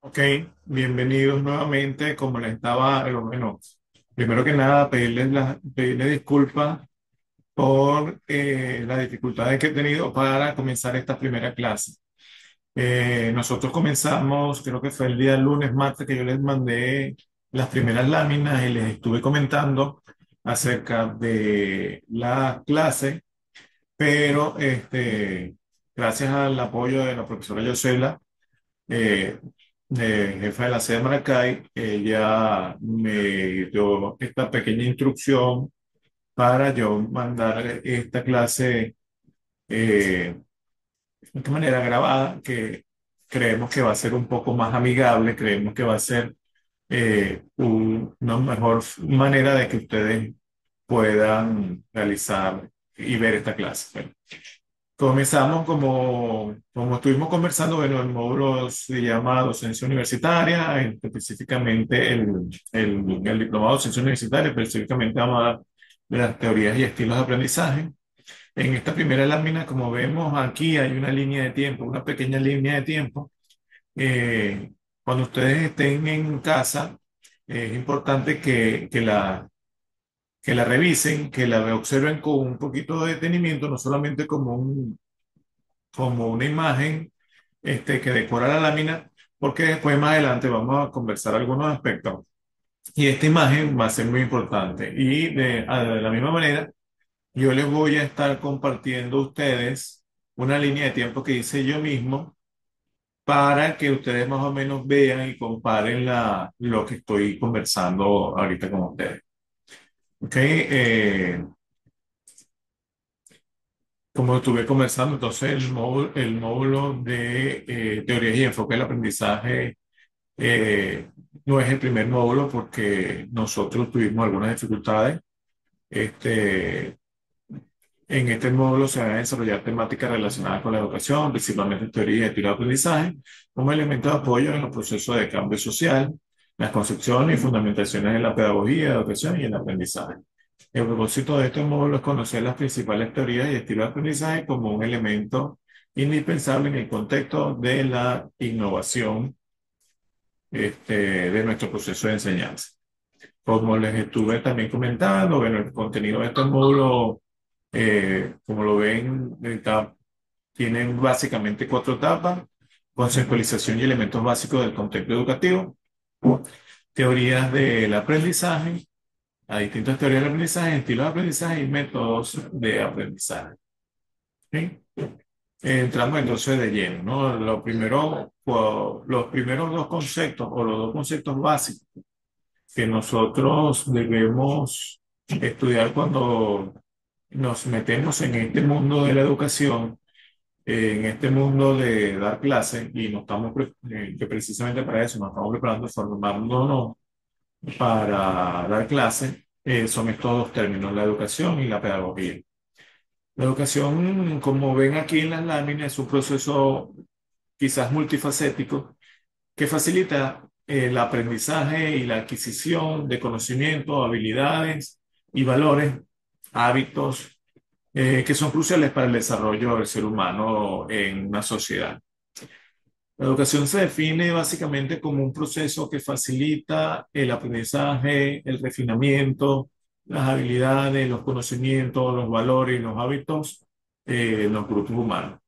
Ok, bienvenidos nuevamente. Como les estaba, bueno, primero que nada, pedirles disculpas por las dificultades que he tenido para comenzar esta primera clase. Nosotros comenzamos, creo que fue el día lunes, martes, que yo les mandé las primeras láminas y les estuve comentando acerca de la clase, pero gracias al apoyo de la profesora Yosela, eh, jefa de la sede de Maracay, ella me dio esta pequeña instrucción para yo mandar esta clase de esta manera grabada, que creemos que va a ser un poco más amigable, creemos que va a ser una mejor manera de que ustedes puedan realizar y ver esta clase. Bueno, comenzamos como estuvimos conversando. Bueno, el módulo se llama Docencia Universitaria, específicamente el diplomado de Docencia Universitaria, específicamente vamos a hablar de las teorías y estilos de aprendizaje. En esta primera lámina, como vemos aquí, hay una línea de tiempo, una pequeña línea de tiempo. Cuando ustedes estén en casa, es importante que la revisen, que la observen con un poquito de detenimiento, no solamente como una imagen que decora la lámina, porque después más adelante vamos a conversar algunos aspectos. Y esta imagen va a ser muy importante. Y de la misma manera, yo les voy a estar compartiendo a ustedes una línea de tiempo que hice yo mismo para que ustedes más o menos vean y comparen lo que estoy conversando ahorita con ustedes. ¿Ok? Como estuve conversando, entonces el módulo de teorías y enfoque del aprendizaje no es el primer módulo, porque nosotros tuvimos algunas dificultades. Este, en este módulo se van a desarrollar temáticas relacionadas con la educación, principalmente teoría y estilo de aprendizaje, como elemento de apoyo en los procesos de cambio social, las concepciones y fundamentaciones de la pedagogía, la educación y el aprendizaje. El propósito de este módulo es conocer las principales teorías y estilos de aprendizaje como un elemento indispensable en el contexto de la innovación de nuestro proceso de enseñanza. Como les estuve también comentando, bueno, el contenido de este módulo, como lo ven, tienen básicamente cuatro etapas: conceptualización y elementos básicos del contexto educativo, teorías del aprendizaje, a distintas teorías del aprendizaje, estilos de aprendizaje y métodos de aprendizaje. ¿Sí? Entramos entonces de lleno, ¿no? Los primeros dos conceptos, o los dos conceptos básicos que nosotros debemos estudiar cuando nos metemos en este mundo de la educación, en este mundo de dar clases, y nos estamos, que precisamente para eso nos estamos preparando, formándonos para dar clases, son estos dos términos: la educación y la pedagogía. La educación, como ven aquí en las láminas, es un proceso quizás multifacético que facilita el aprendizaje y la adquisición de conocimientos, habilidades y valores, hábitos, que son cruciales para el desarrollo del ser humano en una sociedad. La educación se define básicamente como un proceso que facilita el aprendizaje, el refinamiento, las habilidades, los conocimientos, los valores y los hábitos en los grupos humanos.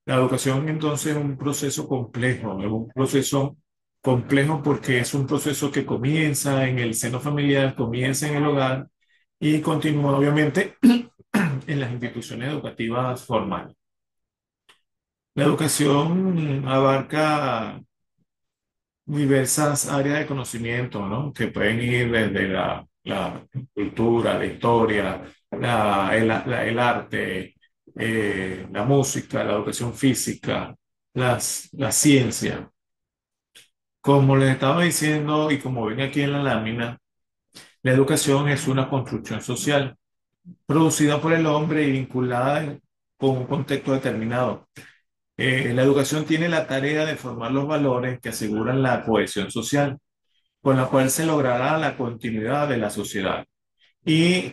La educación entonces es un proceso complejo, es un proceso complejo porque es un proceso que comienza en el seno familiar, comienza en el hogar y continúa obviamente en las instituciones educativas formales. La educación abarca diversas áreas de conocimiento, ¿no? Que pueden ir desde la cultura, la historia, el arte, la música, la educación física, la ciencia. Como les estaba diciendo y como ven aquí en la lámina, la educación es una construcción social producida por el hombre y vinculada con un contexto determinado. La educación tiene la tarea de formar los valores que aseguran la cohesión social, con la cual se logrará la continuidad de la sociedad, y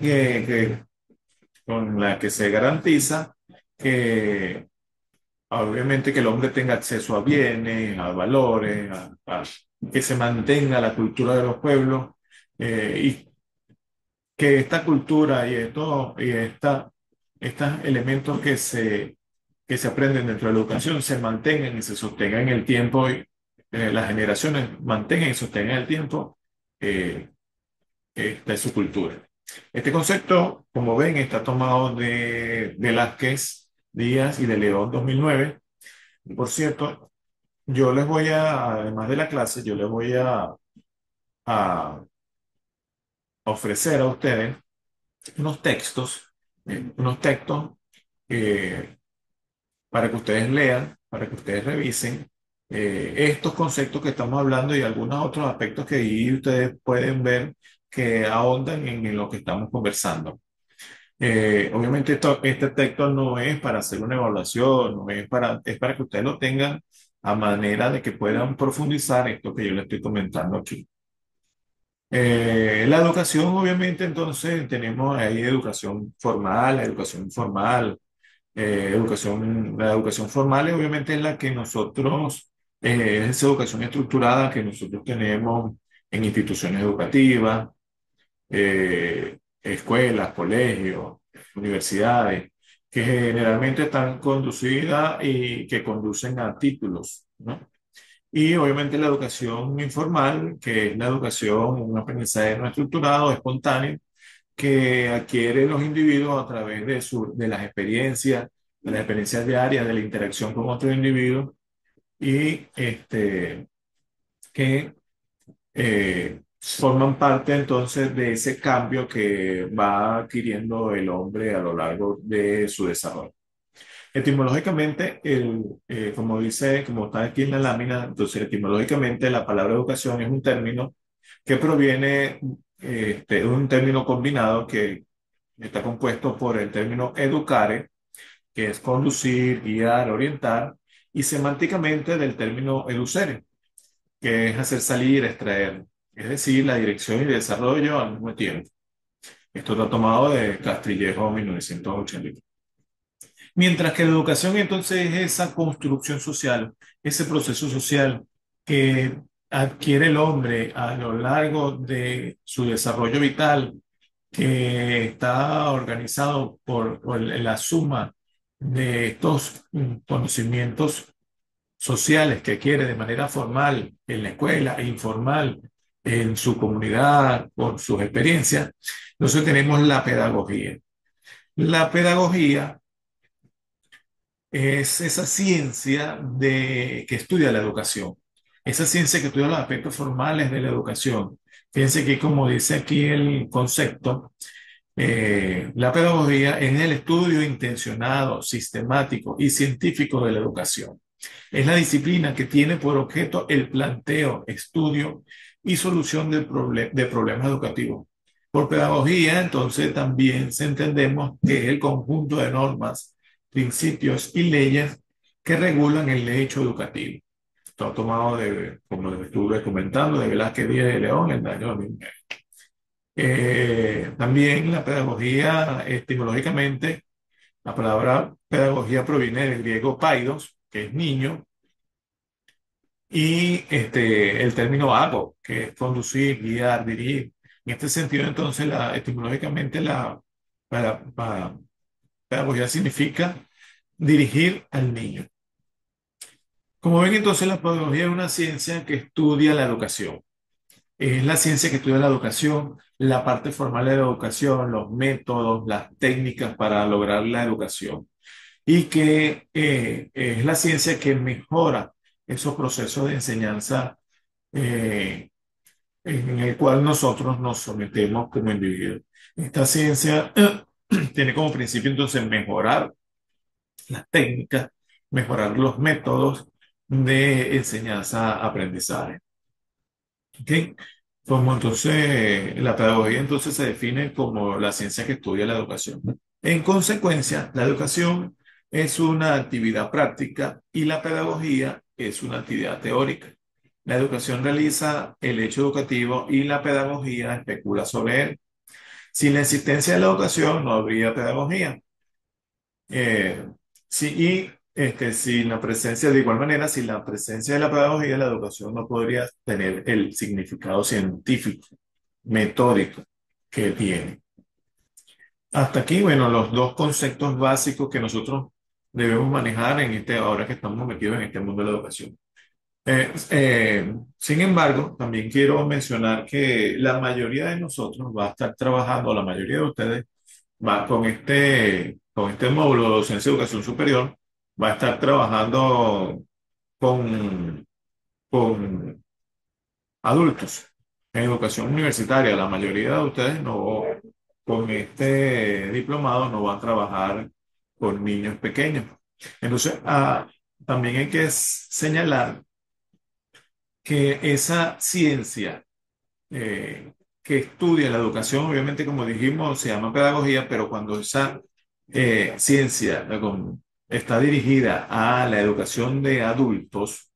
con la que se garantiza que obviamente que el hombre tenga acceso a bienes, a valores, que se mantenga la cultura de los pueblos, y que esta cultura estos elementos que se aprenden dentro de la educación se mantengan y se sostengan en el tiempo, y las generaciones mantengan y sostengan el tiempo. eh, Esta es su cultura. Este concepto, como ven, está tomado de Velázquez Díaz y de León 2009. Por cierto, además de la clase, yo les voy a ofrecer a ustedes unos textos eh, para que ustedes lean, para que ustedes revisen estos conceptos que estamos hablando y algunos otros aspectos que ahí ustedes pueden ver que ahondan en lo que estamos conversando. Obviamente este texto no es para hacer una evaluación, es para que ustedes lo tengan a manera de que puedan profundizar esto que yo les estoy comentando aquí. La educación, obviamente, entonces tenemos ahí educación formal, educación informal. La educación formal obviamente es la que es esa educación estructurada que nosotros tenemos en instituciones educativas, escuelas, colegios, universidades, que generalmente están conducidas y que conducen a títulos, ¿no? Y obviamente la educación informal, que es la educación, un aprendizaje no estructurado, espontáneo, que adquieren los individuos a través de las experiencias diarias, de la interacción con otros individuos, y que forman parte entonces de ese cambio que va adquiriendo el hombre a lo largo de su desarrollo. Etimológicamente, como está aquí en la lámina, entonces etimológicamente la palabra educación es un término que proviene de un término combinado que está compuesto por el término educare, que es conducir, guiar, orientar, y semánticamente del término educere, que es hacer salir, extraer, es decir, la dirección y el desarrollo al mismo tiempo. Esto está tomado de Castillejo 1980. Mientras que la educación entonces es esa construcción social, ese proceso social que adquiere el hombre a lo largo de su desarrollo vital, que está organizado por la suma de estos conocimientos sociales que adquiere de manera formal en la escuela e informal en su comunidad, por sus experiencias. Entonces tenemos la pedagogía. La pedagogía es esa ciencia que estudia la educación, esa ciencia que estudia los aspectos formales de la educación. Fíjense que, como dice aquí el concepto, la pedagogía es el estudio intencionado, sistemático y científico de la educación. Es la disciplina que tiene por objeto el planteo, estudio y solución de problemas educativos. Por pedagogía, entonces, también se entendemos que es el conjunto de normas, principios y leyes que regulan el hecho educativo. Está tomado como lo estuve comentando, de Velázquez Díaz de León en el año 2009. También la pedagogía, etimológicamente, la palabra pedagogía proviene del griego paidos, que es niño, y el término ago, que es conducir, guiar, dirigir. En este sentido, entonces, etimológicamente, la pedagogía significa dirigir al niño. Como ven, entonces, la pedagogía es una ciencia que estudia la educación. Es la ciencia que estudia la educación, la parte formal de la educación, los métodos, las técnicas para lograr la educación. Y que es la ciencia que mejora esos procesos de enseñanza eh, en el cual nosotros nos sometemos como individuos. Esta ciencia tiene como principio entonces mejorar las técnicas, mejorar los métodos de enseñanza-aprendizaje. ¿Ok? Como entonces la pedagogía entonces se define como la ciencia que estudia la educación. En consecuencia, la educación es una actividad práctica y la pedagogía es una actividad teórica. La educación realiza el hecho educativo y la pedagogía especula sobre él. Sin la existencia de la educación no habría pedagogía. Eh, sí, sin la presencia, de igual manera, sin la presencia de la pedagogía, la educación no podría tener el significado científico, metódico que tiene. Hasta aquí, bueno, los dos conceptos básicos que nosotros debemos manejar ahora que estamos metidos en este mundo de la educación. Sin embargo, también quiero mencionar que la mayoría de nosotros va a estar trabajando, la mayoría de ustedes va con este módulo de docencia y educación superior, va a estar trabajando con, con adultos en educación universitaria. La mayoría de ustedes no, con este diplomado no van a trabajar con niños pequeños. Entonces, también hay que señalar que esa ciencia que estudia la educación, obviamente, como dijimos, se llama pedagogía, pero cuando esa ciencia está dirigida a la educación de adultos,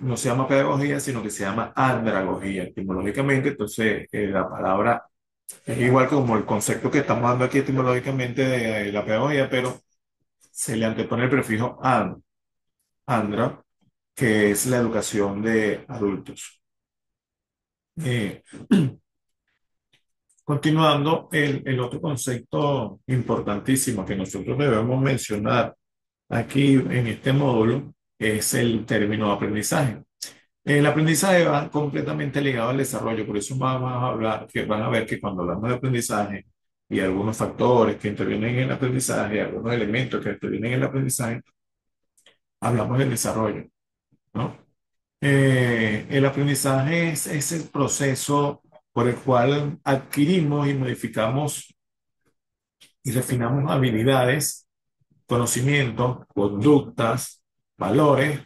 no se llama pedagogía, sino que se llama andragogía, etimológicamente. Entonces, la palabra es igual como el concepto que estamos dando aquí etimológicamente de la pedagogía, pero se le antepone el prefijo andra, que es la educación de adultos. Eh, Continuando, el otro concepto importantísimo que nosotros debemos mencionar aquí en este módulo es el término aprendizaje. El aprendizaje va completamente ligado al desarrollo, por eso vamos a hablar, que van a ver que cuando hablamos de aprendizaje y algunos factores que intervienen en el aprendizaje, algunos elementos que intervienen en el aprendizaje, hablamos del desarrollo, ¿no? El aprendizaje es ese proceso por el cual adquirimos y modificamos y refinamos habilidades, conocimientos, conductas, valores,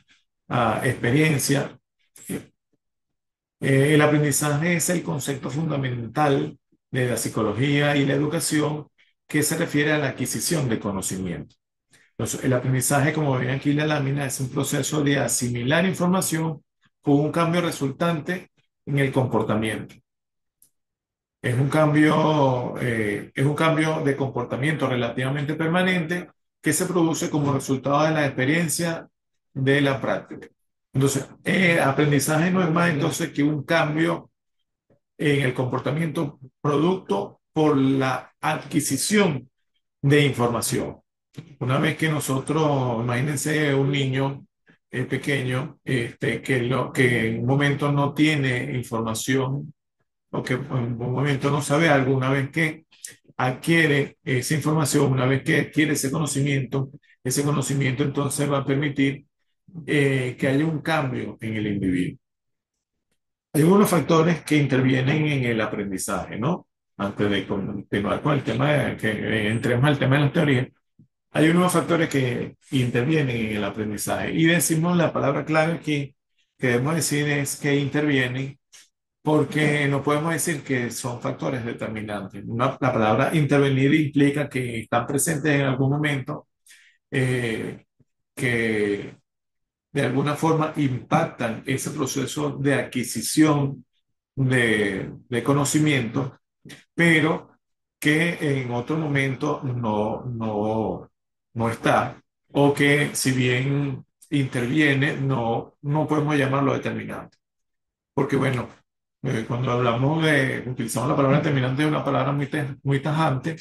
experiencia. El aprendizaje es el concepto fundamental de la psicología y la educación que se refiere a la adquisición de conocimiento. Entonces, el aprendizaje, como ven aquí en la lámina, es un proceso de asimilar información con un cambio resultante en el comportamiento. Es un cambio de comportamiento relativamente permanente que se produce como resultado de la experiencia de la práctica. Entonces, aprendizaje no es más entonces que un cambio en el comportamiento producto por la adquisición de información. Una vez que nosotros, imagínense un niño pequeño que en un momento no tiene información o que en un momento no sabe algo, una vez que adquiere esa información, una vez que adquiere ese conocimiento entonces va a permitir que haya un cambio en el individuo. Hay algunos factores que intervienen en el aprendizaje, ¿no? Antes de continuar con el tema, que entremos al tema de la teoría, hay unos factores que intervienen en el aprendizaje. Y decimos la palabra clave aquí que debemos decir es que intervienen porque no podemos decir que son factores determinantes. La palabra intervenir implica que están presentes en algún momento, eh, que de alguna forma impactan ese proceso de adquisición de conocimiento, pero que en otro momento no está, o que si bien interviene, no podemos llamarlo determinante. Porque bueno, cuando utilizamos la palabra determinante es una palabra muy tajante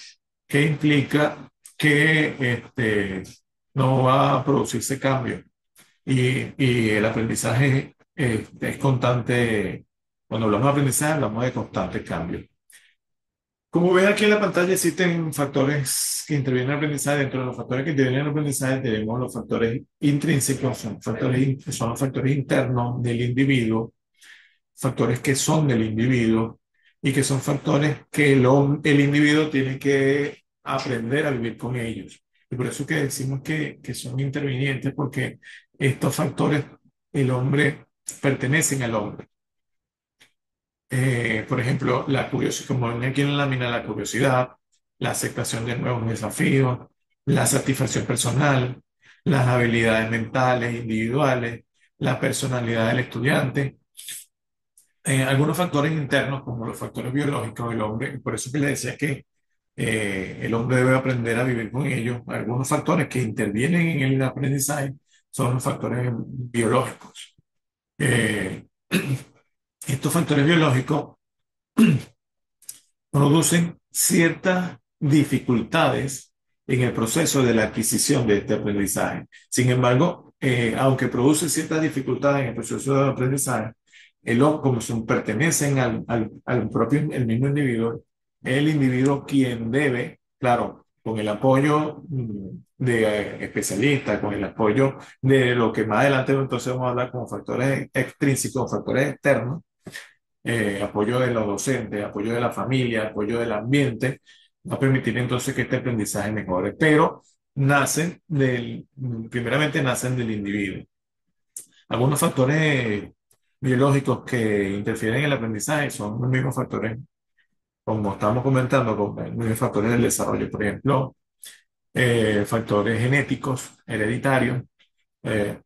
que implica que no va a producirse cambio. Y el aprendizaje es constante. Cuando hablamos de aprendizaje, hablamos de constante cambio. Como ven aquí en la pantalla, existen factores que intervienen en el aprendizaje. Dentro de los factores que intervienen en el aprendizaje, tenemos los factores intrínsecos, son los factores internos del individuo, factores que son del individuo y que son factores que el individuo tiene que aprender a vivir con ellos. Y por eso que decimos que son intervinientes, porque estos factores, el hombre, pertenecen al hombre. Por ejemplo, la curiosidad, como ven aquí en la lámina, la curiosidad, la aceptación de nuevos desafíos, la satisfacción personal, las habilidades mentales, individuales, la personalidad del estudiante, algunos factores internos, como los factores biológicos del hombre, por eso que le decía que El hombre debe aprender a vivir con ellos. Algunos factores que intervienen en el aprendizaje son los factores biológicos. Eh, Estos factores biológicos producen ciertas dificultades en el proceso de la adquisición de este aprendizaje. Sin embargo, aunque produce ciertas dificultades en el proceso de aprendizaje, como son, pertenecen al propio, el mismo individuo, es el individuo quien debe, claro, con el apoyo de especialistas, con el apoyo de lo que más adelante entonces vamos a hablar como factores extrínsecos, factores externos, apoyo de los docentes, apoyo de la familia, apoyo del ambiente, va a permitir entonces que este aprendizaje mejore. Pero primeramente nacen del individuo. Algunos factores biológicos que interfieren en el aprendizaje son los mismos factores, como estamos comentando, como los mismos factores del desarrollo, por ejemplo, factores genéticos, hereditarios. eh,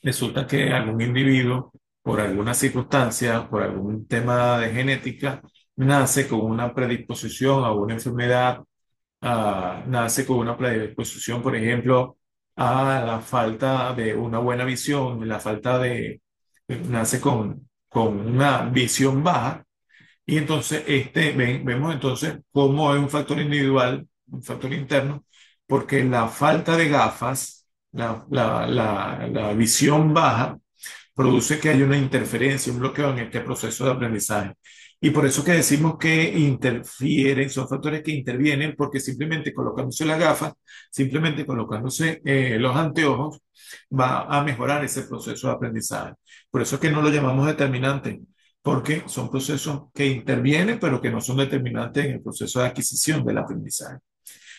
Resulta que algún individuo, por alguna circunstancia, por algún tema de genética, nace con una predisposición a una enfermedad, nace con una predisposición, por ejemplo, a la falta de una buena visión, nace con una visión baja, y entonces vemos entonces cómo es un factor individual, un factor interno, porque la falta de gafas, la visión baja, produce que haya una interferencia, un bloqueo en este proceso de aprendizaje. Y por eso que decimos que interfieren, son factores que intervienen, porque simplemente colocándose la gafa, simplemente colocándose los anteojos, va a mejorar ese proceso de aprendizaje. Por eso es que no lo llamamos determinante, porque son procesos que intervienen, pero que no son determinantes en el proceso de adquisición del aprendizaje.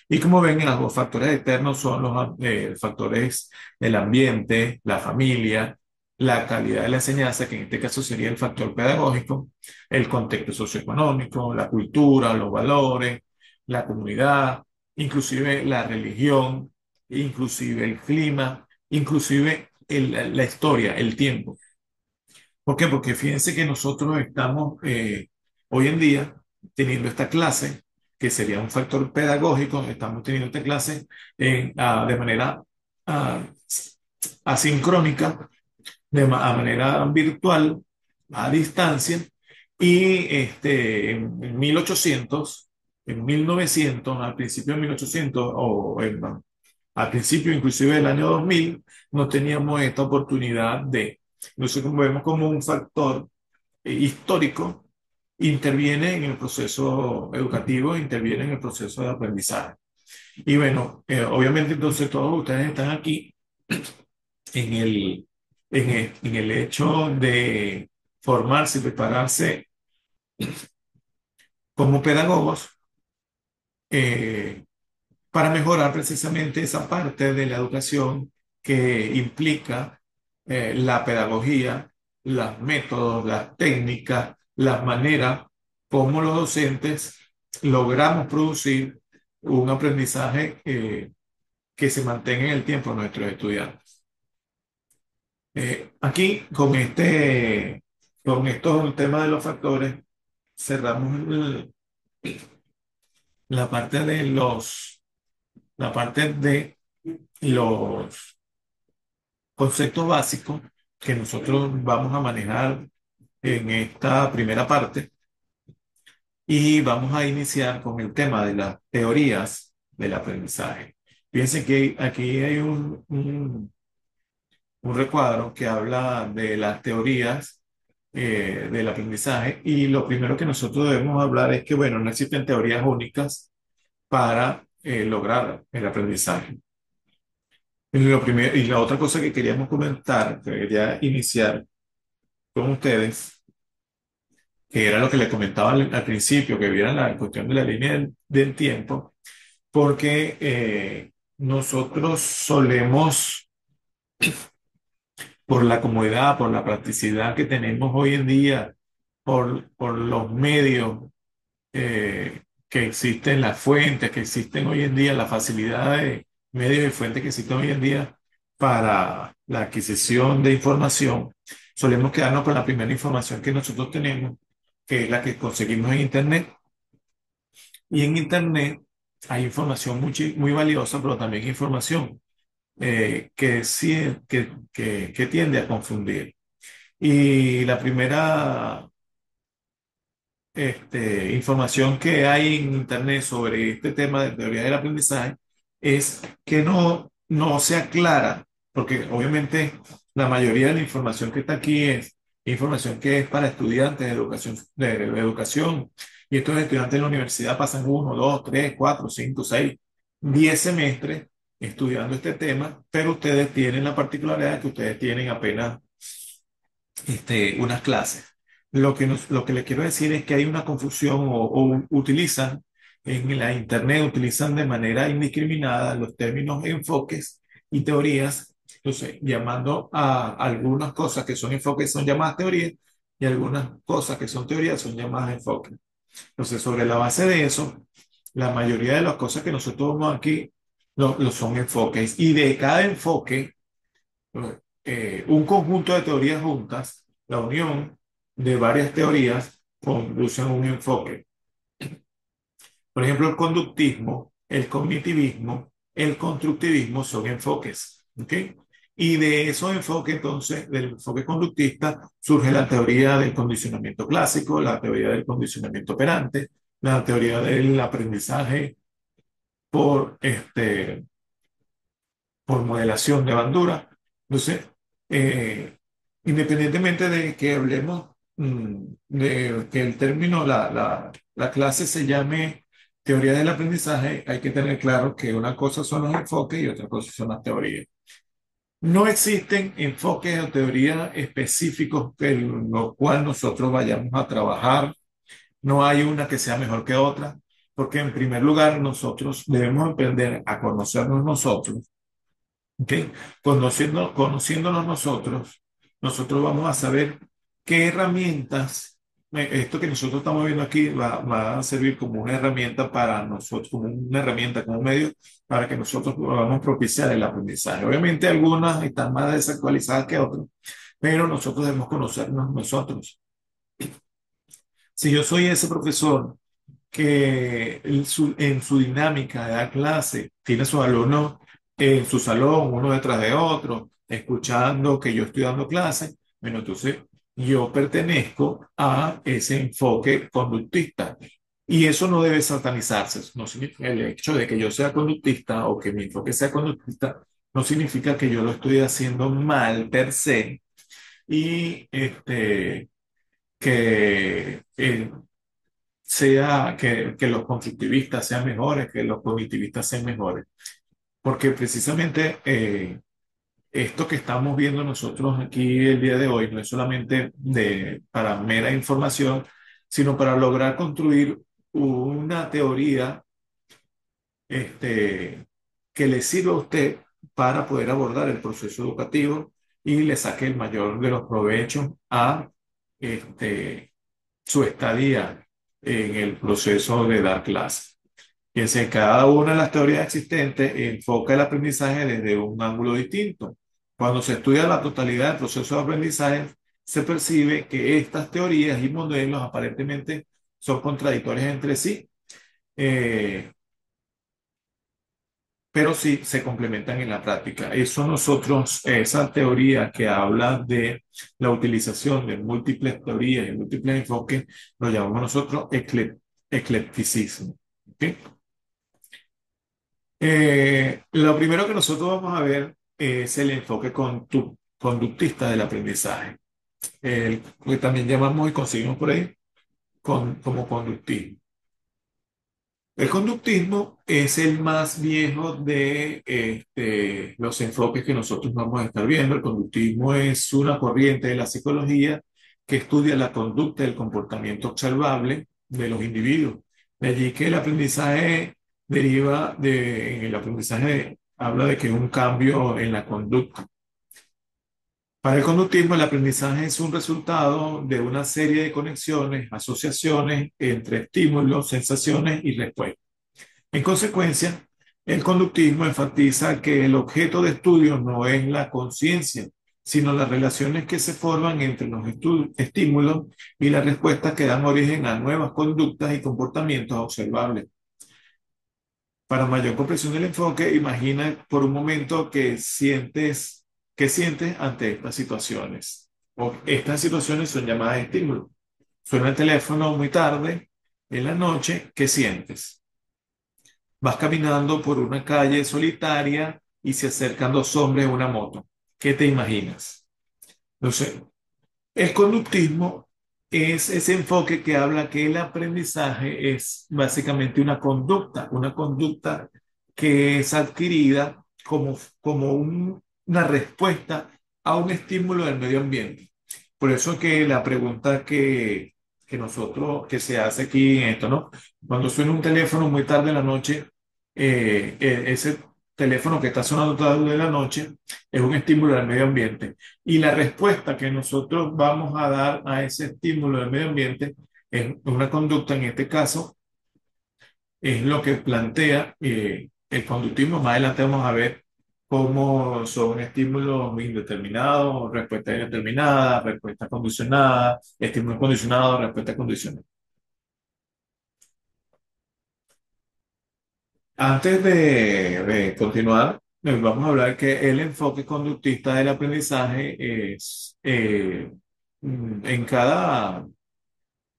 Y como ven, los factores externos son los factores del ambiente, la familia, la calidad de la enseñanza, que en este caso sería el factor pedagógico, el contexto socioeconómico, la cultura, los valores, la comunidad, inclusive la religión, inclusive el clima, inclusive la historia, el tiempo. ¿Por qué? Porque fíjense que nosotros estamos hoy en día teniendo esta clase, que sería un factor pedagógico, estamos teniendo esta clase de manera ah, asincrónica, a manera virtual, a distancia, y en 1800, en 1900, al principio de 1800, al principio inclusive del año 2000, no teníamos esta oportunidad de, nosotros vemos como un factor histórico, interviene en el proceso educativo, interviene en el proceso de aprendizaje. Y bueno, obviamente entonces todos ustedes están aquí en el hecho de formarse y prepararse como pedagogos, eh, para mejorar precisamente esa parte de la educación que implica la pedagogía, los métodos, las técnicas, las maneras como los docentes logramos producir un aprendizaje que se mantenga en el tiempo de nuestros estudiantes. Aquí con estos temas de los factores, cerramos la parte la parte de los conceptos básicos que nosotros vamos a manejar en esta primera parte, y vamos a iniciar con el tema de las teorías del aprendizaje. Fíjense que aquí hay un recuadro que habla de las teorías del aprendizaje, y lo primero que nosotros debemos hablar es que, bueno, no existen teorías únicas para lograr el aprendizaje. Y la otra cosa que queríamos comentar, que quería iniciar con ustedes, que era lo que les comentaba al principio, que vieran la cuestión de la línea del tiempo, porque nosotros solemos, por la comodidad, por la practicidad que tenemos hoy en día, por los medios que existen, las fuentes que existen hoy en día, la facilidad de medios y fuentes que existen hoy en día para la adquisición de información, solemos quedarnos con la primera información que nosotros tenemos, que es la que conseguimos en Internet, Y en Internet hay información muy valiosa, pero también información que tiende a confundir. Y la primera información que hay en Internet sobre este tema de teoría del aprendizaje es que no se aclara, porque obviamente la mayoría de la información que está aquí es información que es para estudiantes de educación, y estos estudiantes en la universidad pasan 1, 2, 3, 4, 5, 6, 10 semestres estudiando este tema, pero ustedes tienen la particularidad de que ustedes tienen apenas unas clases. Lo que le quiero decir es que hay una confusión o utilizan en la Internet, utilizan de manera indiscriminada los términos enfoques y teorías, entonces llamando a algunas cosas que son enfoques son llamadas teorías y algunas cosas que son teorías son llamadas enfoques. Entonces, sobre la base de eso, la mayoría de las cosas que nosotros vemos aquí lo son enfoques, y de cada enfoque un conjunto de teorías juntas, la unión de varias teorías conduce a un enfoque. Por ejemplo, el conductismo, el cognitivismo, el constructivismo son enfoques. ¿Ok? Y de esos enfoques, entonces, del enfoque conductista, surge la teoría del condicionamiento clásico, la teoría del condicionamiento operante, la teoría del aprendizaje por por modelación de bandura. Entonces, eh, independientemente de que hablemos de que el término, la clase se llame teoría del aprendizaje, hay que tener claro que una cosa son los enfoques y otra cosa son las teorías. No existen enfoques o teorías específicos en los cuales nosotros vayamos a trabajar. No hay una que sea mejor que otra, porque en primer lugar nosotros debemos aprender a conocernos nosotros. ¿Ok? Conociéndonos nosotros vamos a saber qué herramientas, esto que nosotros estamos viendo aquí va a servir como una herramienta para nosotros, como una herramienta, como un medio para que nosotros podamos propiciar el aprendizaje. Obviamente algunas están más desactualizadas que otras, pero nosotros debemos conocernos nosotros. Si yo soy ese profesor que en su dinámica de dar clase tiene a sus alumnos en su salón, uno detrás de otro, escuchando que yo estoy dando clase, bueno, entonces yo pertenezco a ese enfoque conductista. Y eso no debe satanizarse. No significa el hecho de que yo sea conductista o que mi enfoque sea conductista, no significa que yo lo estoy haciendo mal per se y que que los constructivistas sean mejores, que los cognitivistas sean mejores. Porque precisamente esto que estamos viendo nosotros aquí el día de hoy no es solamente para mera información, sino para lograr construir una teoría que le sirva a usted para poder abordar el proceso educativo y le saque el mayor de los provechos a su estadía en el proceso de dar clase. Fíjense, cada una de las teorías existentes enfoca el aprendizaje desde un ángulo distinto. Cuando se estudia la totalidad del proceso de aprendizaje, se percibe que estas teorías y modelos aparentemente son contradictorios entre sí, eh, pero sí se complementan en la práctica. Esa teoría que habla de la utilización de múltiples teorías y múltiples enfoques, lo llamamos nosotros eclecticismo. ¿Ok? Lo primero que nosotros vamos a ver es el enfoque conductista del aprendizaje, el que también llamamos y conseguimos por ahí como conductismo. El conductismo es el más viejo de los enfoques que nosotros vamos a estar viendo. El conductismo es una corriente de la psicología que estudia la conducta y el comportamiento observable de los individuos. De allí que el aprendizaje en el aprendizaje habla de que es un cambio en la conducta. Para el conductismo, el aprendizaje es un resultado de una serie de conexiones, asociaciones entre estímulos, sensaciones y respuestas. En consecuencia, el conductismo enfatiza que el objeto de estudio no es la conciencia, sino las relaciones que se forman entre los estímulos y las respuestas que dan origen a nuevas conductas y comportamientos observables. Para mayor comprensión del enfoque, imagina por un momento qué sientes ante estas situaciones. O estas situaciones son llamadas estímulos. Suena el teléfono muy tarde, en la noche, ¿qué sientes? Vas caminando por una calle solitaria y se acercan dos hombres en una moto. ¿Qué te imaginas? No sé. El conductismo es ese enfoque que habla que el aprendizaje es básicamente una conducta que es adquirida una respuesta a un estímulo del medio ambiente. Por eso que la pregunta que se hace aquí en esto, ¿no? Cuando suena un teléfono muy tarde en la noche, ese teléfono que está sonando tarde de la noche es un estímulo del medio ambiente. Y la respuesta que nosotros vamos a dar a ese estímulo del medio ambiente es una conducta, en este caso, es lo que plantea el conductismo. Más adelante vamos a ver cómo son estímulos indeterminados, respuesta indeterminada, respuesta condicionada, estímulo condicionado, respuesta condicional. Antes de continuar, vamos a hablar que el enfoque conductista del aprendizaje es en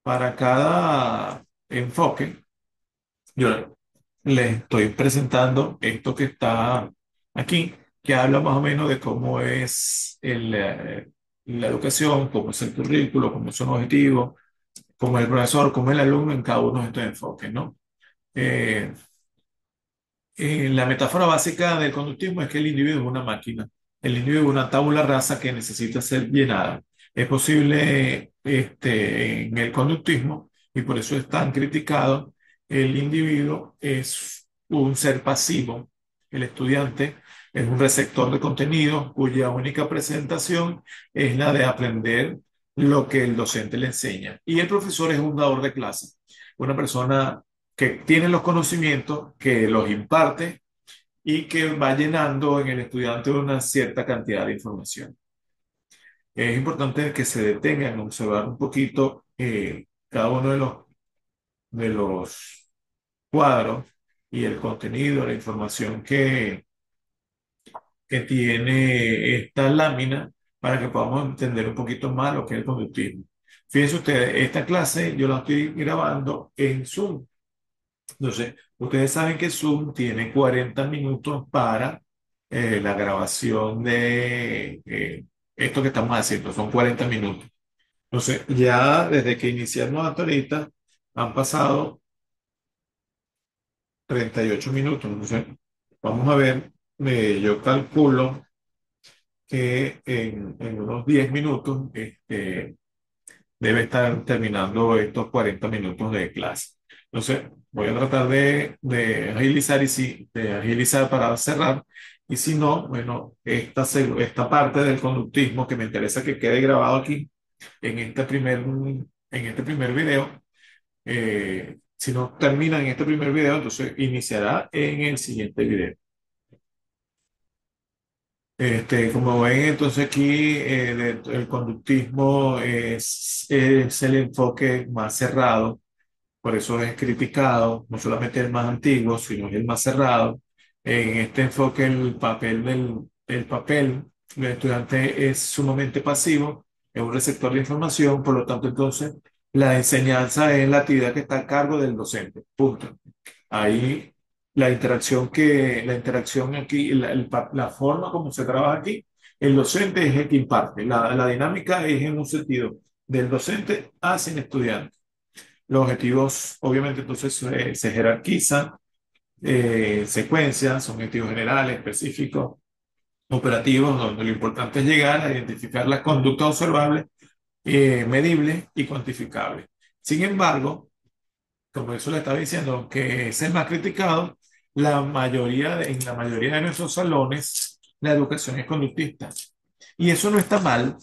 para cada enfoque. Yo les estoy presentando esto que está aquí, que habla más o menos de cómo es la educación, cómo es el currículo, cómo son los objetivos, cómo es el profesor, cómo es el alumno en cada uno de estos enfoques, ¿no? Eh, la metáfora básica del conductismo es que el individuo es una máquina, el individuo es una tabula rasa que necesita ser llenada. Es posible en el conductismo, y por eso es tan criticado, el individuo es un ser pasivo, el estudiante es un receptor de contenido cuya única presentación es la de aprender lo que el docente le enseña. Y el profesor es un dador de clase, una persona que tiene los conocimientos, que los imparte y que va llenando en el estudiante una cierta cantidad de información. Es importante que se detengan a observar un poquito cada uno de los cuadros y el contenido, la información que tiene esta lámina para que podamos entender un poquito más lo que es el conductismo. Fíjense ustedes, esta clase yo la estoy grabando en Zoom. Entonces, ustedes saben que Zoom tiene 40 minutos para la grabación de esto que estamos haciendo, son 40 minutos. Entonces, ya desde que iniciamos hasta ahorita han pasado 38 minutos. Entonces, vamos a ver, yo calculo que en unos 10 minutos debe estar terminando estos 40 minutos de clase. Entonces, voy a tratar de agilizar de agilizar para cerrar. Y si no, bueno, esta parte del conductismo que me interesa que quede grabado aquí en este primer video, si no termina en este primer video, entonces iniciará en el siguiente video. Como ven, entonces aquí el conductismo es el enfoque más cerrado, por eso es criticado, no solamente el más antiguo, sino el más cerrado. En este enfoque el papel del estudiante es sumamente pasivo, es un receptor de información, por lo tanto entonces la enseñanza es la actividad que está a cargo del docente, punto. Ahí la interacción aquí, la forma como se trabaja aquí, el docente es el que imparte, la dinámica es en un sentido del docente hacia el estudiante. Los objetivos, obviamente, entonces se jerarquizan, secuencias, son objetivos generales, específicos, operativos, donde lo importante es llegar a identificar las conductas observables, medibles y cuantificables. Sin embargo, como eso le estaba diciendo, que es el más criticado, en la mayoría de nuestros salones, la educación es conductista. Y eso no está mal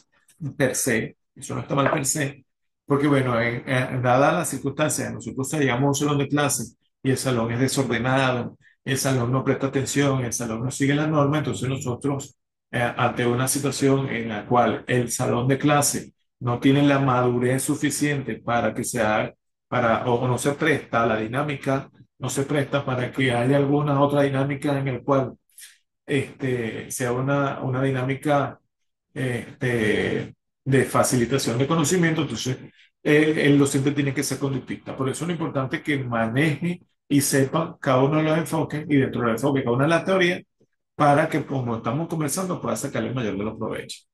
per se, eso no está mal per se, porque bueno, dadas las circunstancias, nosotros llegamos a un salón de clase y el salón es desordenado, el salón no presta atención, el salón no sigue la norma, entonces nosotros, ante una situación en la cual el salón de clase no tiene la madurez suficiente para que sea, o no se presta a la dinámica no se presta para que haya alguna otra dinámica en el cual sea una dinámica de facilitación de conocimiento. Entonces, el docente tiene que ser conductista. Por eso es lo importante que maneje y sepa cada uno de los enfoques y dentro del enfoque cada una de las teorías para que, como estamos conversando, pueda sacarle el mayor de los provechos.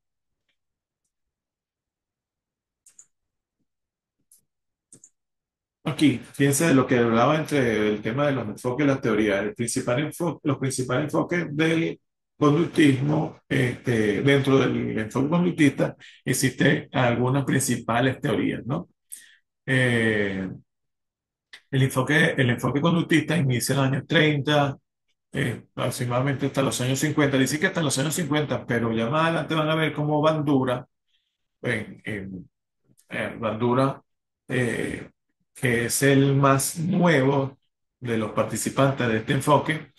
Aquí, fíjense de lo que hablaba entre el tema de los enfoques y las teorías. Los principales enfoques del conductismo, dentro del enfoque conductista, existen algunas principales teorías, ¿no? Eh, el enfoque conductista inicia en los años 30, aproximadamente hasta los años 50. Dice que hasta los años 50, pero ya más adelante van a ver cómo Bandura, Bandura, eh, que es el más nuevo de los participantes de este enfoque,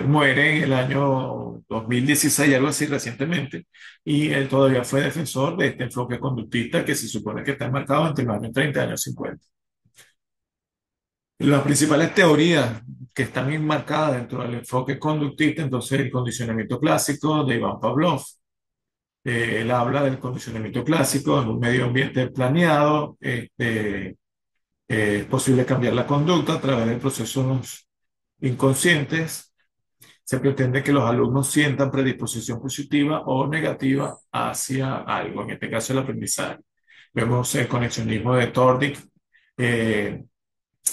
muere en el año 2016, algo así recientemente, y él todavía fue defensor de este enfoque conductista que se supone que está enmarcado entre los años 30 y años 50. Las principales teorías que están enmarcadas dentro del enfoque conductista, entonces el condicionamiento clásico de Iván Pavlov. Él habla del condicionamiento clásico en un medio ambiente planeado. Es posible cambiar la conducta a través de procesos inconscientes. Se pretende que los alumnos sientan predisposición positiva o negativa hacia algo, en este caso el aprendizaje. Vemos el conexionismo de Tordic, eh,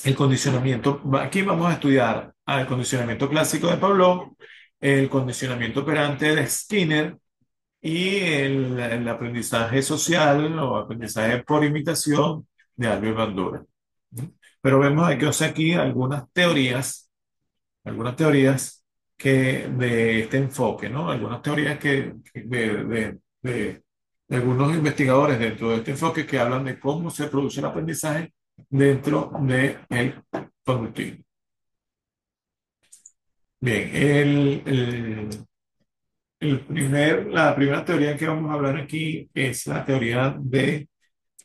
el condicionamiento. Aquí vamos a estudiar el condicionamiento clásico de Pavlov, el condicionamiento operante de Skinner y el aprendizaje social o aprendizaje por imitación de Albert Bandura. Pero vemos que aquí algunas teorías de este enfoque, ¿no? Algunas teorías de algunos investigadores dentro de este enfoque que hablan de cómo se produce el aprendizaje dentro del conductismo. Bien, la primera teoría que vamos a hablar aquí es la teoría de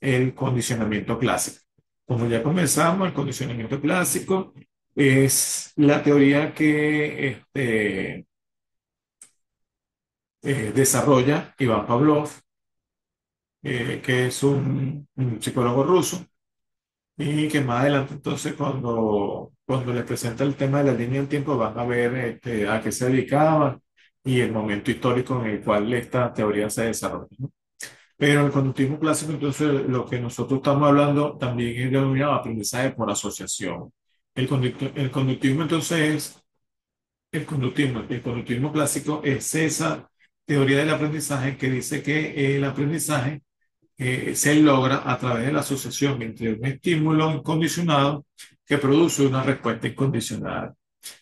el condicionamiento clásico. Como ya comenzamos, el condicionamiento clásico es la teoría que desarrolla Iván Pavlov, que es un psicólogo ruso, y que más adelante, entonces, cuando le presenta el tema de la línea del tiempo, van a ver a qué se dedicaba y el momento histórico en el cual esta teoría se desarrolla, ¿no? Pero el conductismo clásico, entonces, lo que nosotros estamos hablando también es denominado aprendizaje por asociación. El conductismo, entonces, el conductismo clásico es esa teoría del aprendizaje que dice que el aprendizaje se logra a través de la asociación entre un estímulo incondicionado que produce una respuesta incondicional,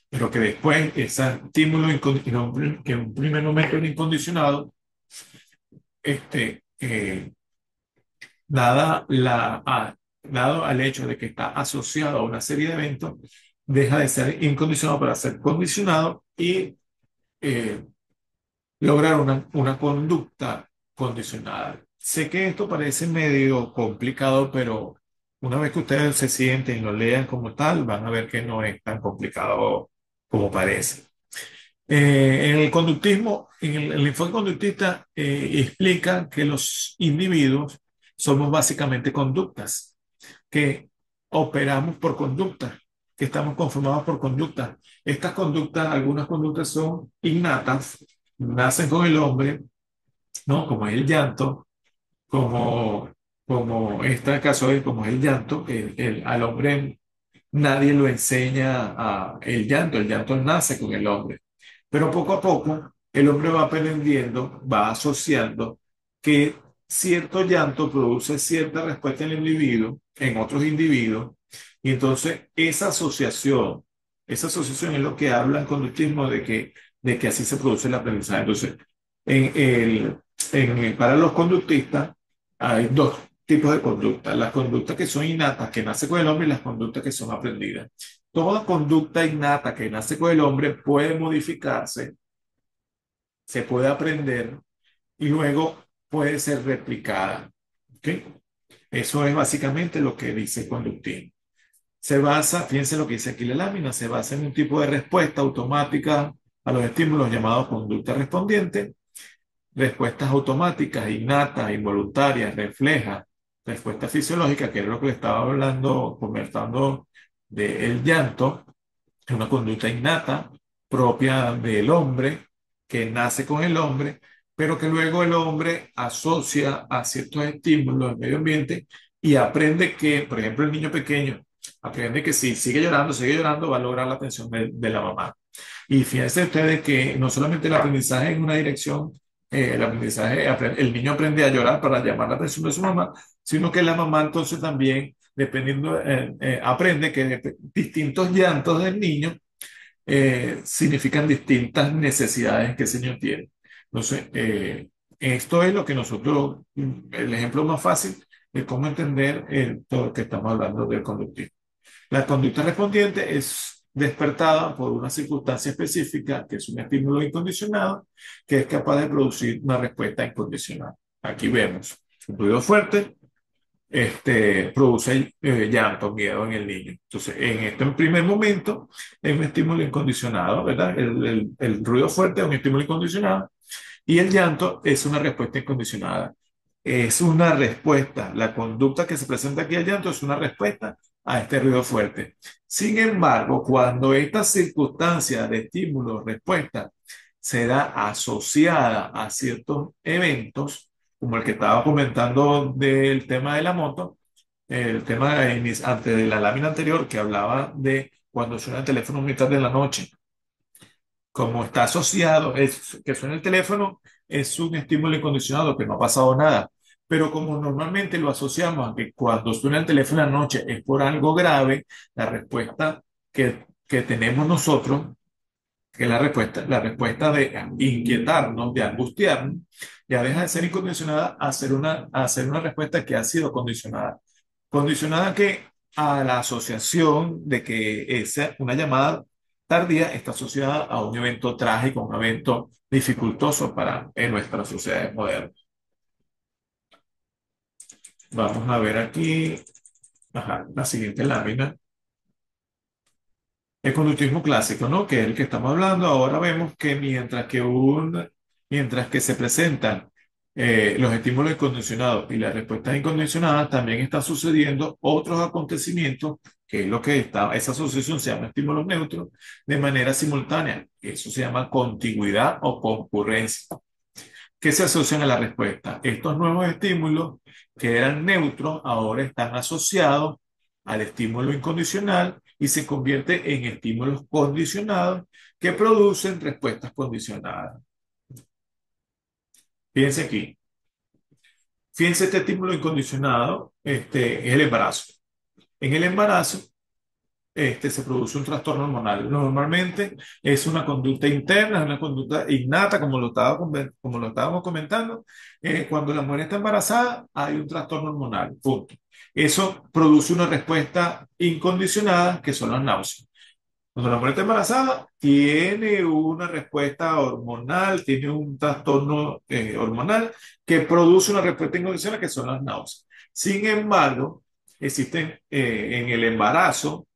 pero que después ese estímulo incondicional, que en un primer momento era incondicionado, este, eh, dado al hecho de que está asociado a una serie de eventos, deja de ser incondicionado para ser condicionado y eh, lograr una conducta condicionada. Sé que esto parece medio complicado, pero una vez que ustedes se sienten y lo lean como tal, van a ver que no es tan complicado como parece. En el conductismo, el enfoque conductista explica que los individuos somos básicamente conductas, que operamos por conductas, que estamos conformados por conductas. Estas conductas, algunas conductas son innatas, nacen con el hombre, ¿no? Como es el llanto, como, como este caso es como es el llanto, al hombre nadie lo enseña el llanto nace con el hombre. Pero poco a poco el hombre va aprendiendo, va asociando que cierto llanto produce cierta respuesta en el individuo, en otros individuos, y entonces esa asociación es lo que habla en conductismo de que así se produce el aprendizaje. Entonces, en el, para los conductistas hay dos tipos de conductas: las conductas que son innatas, que nacen con el hombre, y las conductas que son aprendidas. Toda conducta innata que nace con el hombre puede modificarse, se puede aprender y luego puede ser replicada. ¿Ok? Eso es básicamente lo que dice conductismo. se basa, fíjense lo que dice aquí la lámina, se basa en un tipo de respuesta automática a los estímulos llamados conducta respondiente, respuestas automáticas, innatas, involuntarias, reflejas, respuesta fisiológica, que es lo que le estaba hablando, conversando del llanto, es una conducta innata propia del hombre, que nace con el hombre, pero que luego el hombre asocia a ciertos estímulos del medio ambiente y aprende que, por ejemplo, el niño pequeño aprende que si sigue llorando, va a lograr la atención de la mamá. Y fíjense ustedes que no solamente el aprendizaje en una dirección, el niño aprende a llorar para llamar la atención de su mamá, sino que la mamá entonces también, dependiendo, aprende que distintos llantos del niño significan distintas necesidades que ese niño tiene. Entonces, esto es lo que nosotros, el ejemplo más fácil de cómo entender todo lo que estamos hablando del conductismo. La conducta respondiente es despertada por una circunstancia específica, que es un estímulo incondicionado, que es capaz de producir una respuesta incondicional. Aquí vemos un ruido fuerte, produce llanto, miedo en el niño. Entonces, en este primer momento es un estímulo incondicionado, ¿verdad? El ruido fuerte es un estímulo incondicionado y el llanto es una respuesta incondicionada. Es una respuesta. La conducta que se presenta aquí al llanto es una respuesta a este ruido fuerte. Sin embargo, cuando esta circunstancia de estímulo-respuesta se da asociada a ciertos eventos, como el que estaba comentando del tema de la moto, el tema antes de la lámina anterior que hablaba de cuando suena el teléfono muy tarde de la noche, como está asociado, que suena el teléfono, es un estímulo incondicionado, que no ha pasado nada. Pero como normalmente lo asociamos a que cuando suena el teléfono en la noche es por algo grave, la respuesta que tenemos nosotros, que es la respuesta de inquietarnos, de angustiarnos, ya deja de ser incondicionada a ser una respuesta que ha sido condicionada. Condicionada que a la asociación de que una llamada tardía está asociada a un evento trágico, un evento dificultoso para en nuestras sociedades modernas. Vamos a ver aquí, ajá, la siguiente lámina. El conductismo clásico, ¿no? Que es el que estamos hablando. Ahora vemos que mientras que se presentan los estímulos incondicionados y las respuestas incondicionadas, también está sucediendo otros acontecimientos, que es lo que está, esa asociación se llama estímulos neutros, de manera simultánea. Eso se llama contigüidad o concurrencia, que se asocian a la respuesta. Estos nuevos estímulos que eran neutros ahora están asociados al estímulo incondicional y se convierte en estímulos condicionados que producen respuestas condicionadas. Fíjense aquí. Fíjense este estímulo incondicionado, es el embarazo. En el embarazo, se produce un trastorno hormonal. Normalmente es una conducta interna, es una conducta innata, como lo estábamos comentando. Cuando la mujer está embarazada, hay un trastorno hormonal. Punto. Eso produce una respuesta incondicionada, que son las náuseas. Cuando la mujer está embarazada, tiene una respuesta hormonal, tiene un trastorno hormonal que produce una respuesta incondicional, que son las náuseas. Sin embargo, existen en el embarazo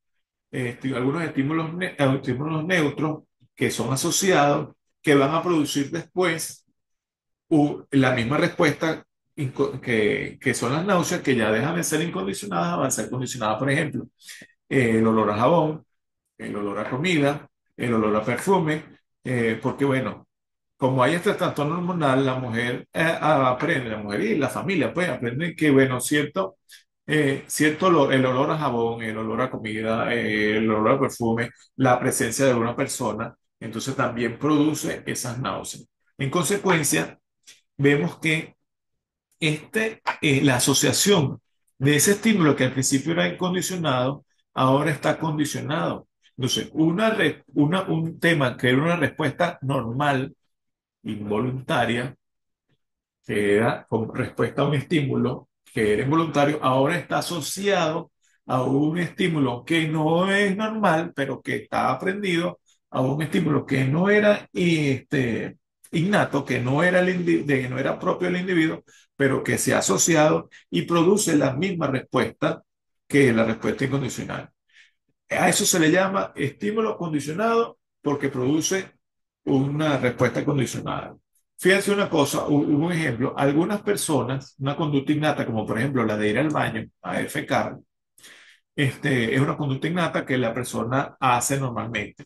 algunos estímulos neutros que son asociados, que van a producir después la misma respuesta que son las náuseas, que ya dejan de ser incondicionadas, van a ser condicionadas. Por ejemplo, el olor a jabón, el olor a comida, el olor a perfume, porque bueno, como hay este trastorno hormonal, la mujer aprende, la mujer y la familia pues aprenden que, bueno, cierto olor, el olor a jabón, el olor a comida, el olor a perfume, la presencia de una persona, entonces también produce esas náuseas. En consecuencia, vemos que la asociación de ese estímulo que al principio era incondicionado, ahora está condicionado. Entonces, un tema que era una respuesta normal, involuntaria, que era con respuesta a un estímulo que era involuntario, ahora está asociado a un estímulo que no es normal, pero que está aprendido, a un estímulo que no era innato, que no era, que no era propio del individuo, pero que se ha asociado y produce la misma respuesta que la respuesta incondicional. A eso se le llama estímulo condicionado porque produce una respuesta condicionada. Fíjense una cosa, un ejemplo, algunas personas, una conducta innata, como por ejemplo la de ir al baño, a defecar, es una conducta innata que la persona hace normalmente,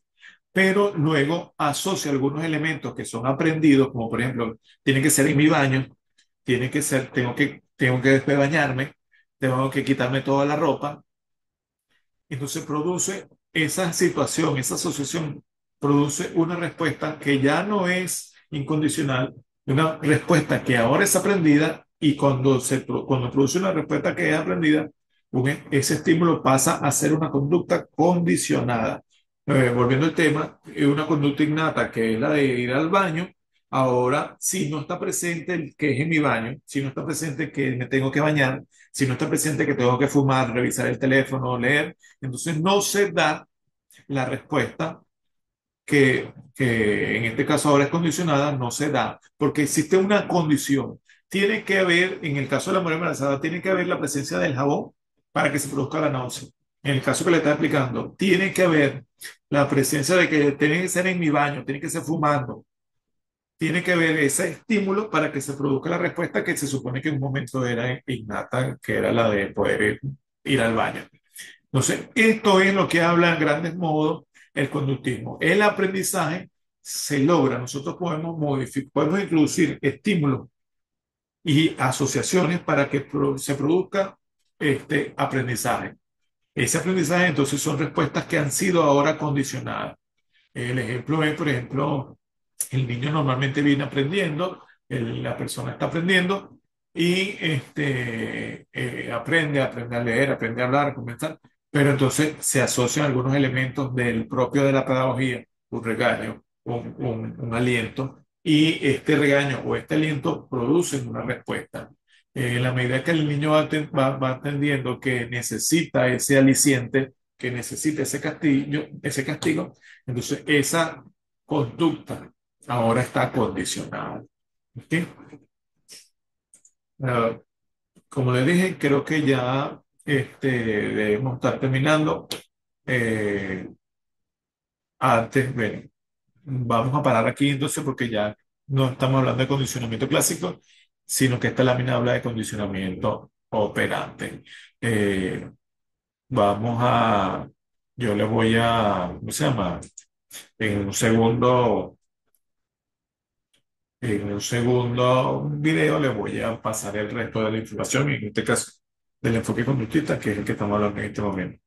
pero luego asocia algunos elementos que son aprendidos, como por ejemplo, tiene que ser en mi baño, tiene que ser, tengo que después bañarme, tengo que quitarme toda la ropa. Entonces produce esa situación, esa asociación, produce una respuesta que ya no es incondicional, una respuesta que ahora es aprendida y cuando produce una respuesta que es aprendida, ese estímulo pasa a ser una conducta condicionada. Volviendo al tema, una conducta innata que es la de ir al baño. Ahora, si no está presente el que es en mi baño, si no está presente que me tengo que bañar, si no está presente que tengo que fumar, revisar el teléfono, leer, entonces no se da la respuesta que en este caso ahora es condicionada, no se da, porque existe una condición. Tiene que haber, en el caso de la mujer embarazada, tiene que haber la presencia del jabón para que se produzca la náusea. En el caso que le está explicando, tiene que haber la presencia de que tiene que ser en mi baño, tiene que ser fumando, tiene que haber ese estímulo para que se produzca la respuesta que se supone que en un momento era innata, que era la de poder ir al baño. Entonces, esto es lo que habla en grandes modos el conductismo. El aprendizaje se logra, nosotros podemos modificar, podemos introducir estímulos y asociaciones para que se produzca este aprendizaje. Ese aprendizaje entonces son respuestas que han sido ahora condicionadas. El ejemplo es, por ejemplo, el niño normalmente viene aprendiendo, la persona está aprendiendo y aprende a leer, aprende a hablar, a comentar, pero entonces se asocian algunos elementos del propio de la pedagogía, un regaño, un aliento, y este regaño o este aliento producen una respuesta. En la medida que el niño va entendiendo que necesita ese aliciente, que necesita ese castigo, entonces esa conducta ahora está condicionada. ¿Ok? Ah, como le dije, creo que ya debemos estar terminando. Eh, bueno, vamos a parar aquí entonces porque ya no estamos hablando de condicionamiento clásico, sino que esta lámina habla de condicionamiento operante. Eh, vamos a, yo le voy a, ¿cómo se llama? En un segundo En un segundo video le voy a pasar el resto de la información, y en este caso del enfoque conductista, que es el que estamos hablando en este momento.